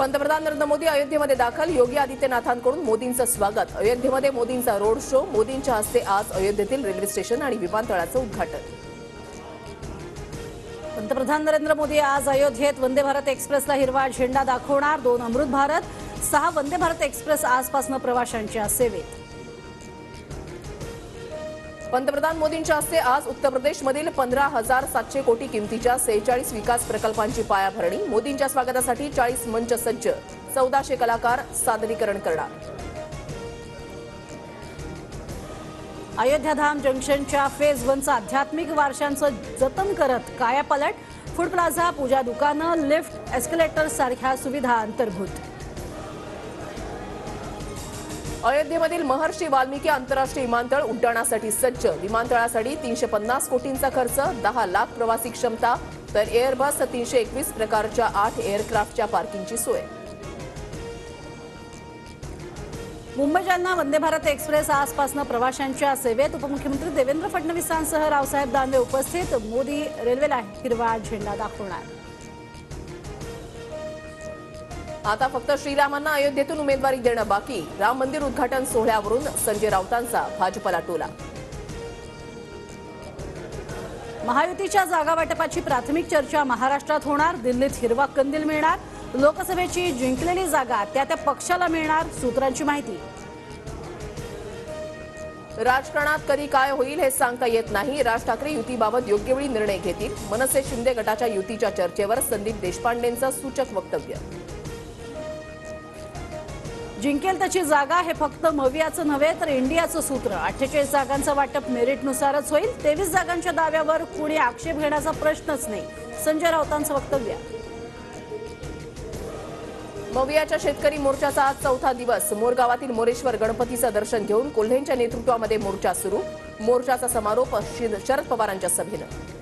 पंतप्रधान नरेंद्र मोदी अयोध्येमध्ये दाखल. योगी आदित्यनाथांकडून मोदींचं स्वागत. अयोध्येमध्ये मोदींचा रोड शो. मोदींच्या हस्ते आज अयोध्येतील रेल्वे स्टेशन आणि विमानतळाचं उद्घाटन. पंतप्रधान नरेंद्र मोदी आज अयोध्येत वंदे भारत एक्सप्रेसला हिरवा झेंडा दाखवणार. 2 अमृत भारत, 6 वंदे भारत एक्सप्रेस आजपासून प्रवाशांच्या सेवेत. पंतप्रधान मोदींच्या हस्ते आज उत्तर प्रदेशमधील 15,700 कोटी किमतीच्या 46 विकास प्रकल्पांची पायाभरणी. मोदींच्या स्वागतासाठी 40 मंच सज्ज. 1400 कलाकार सादरीकरण करणार. अयोध्याधाम जंक्शनच्या फेज 1चा आध्यात्मिक वारशांचं जतन करत कायापालट. फूड प्लाझा, पूजा दुकानं, लिफ्ट, एस्केलेटर सारख्या सुविधा अंतर्भूत. अयोध्येमधील महर्षी वाल्मिकी आंतरराष्ट्रीय विमानतळ उड्डाणासाठी सज्ज. विमानतळासाठी 350 कोटींचा खर्च. 10 लाख प्रवासी क्षमता. तर एअरबस 321 प्रकारच्या 8 एअरक्राफ्टच्या पार्किंगची सोय. मुंबई जालना वंदे भारत एक्सप्रेस आजपासून प्रवाशांच्या सेवेत. उपमुख्यमंत्री देवेंद्र फडणवीसांसह रावसाहेब दानवे उपस्थित. मोदी रेल्वेला हिरवा झेंडा दाखवणार. आता फक्त श्रीरामांना अयोध्येतून उमेदवारी देणं बाकी. राम मंदिर उद्घाटन सोहळ्यावरून संजय राऊतांचा भाजपला टोला. महायुतीच्या जागा वाटपाची प्राथमिक चर्चा महाराष्ट्रात होणार. दिल्लीत हिरवा कंदील मिळणार. लोकसभेची जिंकलेली जागा त्या पक्षाला मिळणार. सूत्रांची माहिती. राजकारणात कधी काय होईल हे सांगता येत नाही. राज ठाकरे युतीबाबत योग्य वेळी निर्णय घेतील. मनसे शिंदे गटाच्या युतीच्या चर्चेवर संदीप देशपांडेंचं सूचक वक्तव्य. जिंकेल त्याची जागा हे फक्त मवियाचं नव्हे तर इंडियाचं सूत्र. 48 जागांचं वाटप मेरिटनुसारच होईल. 23 जागांच्या दाव्यावर कुणी आक्षेप घेण्याचा प्रश्नच नाही. संजय राऊतांचं वक्तव्य. मवियाच्या शेतकरी मोर्चाचा आज 4था दिवस. मोरगावातील मोरेश्वर गणपतीचं दर्शन घेऊन कोल्हेंच्या नेतृत्वामध्ये मोर्चा सुरू. मोर्चाचा समारोप शरद पवारांच्या सभेनं.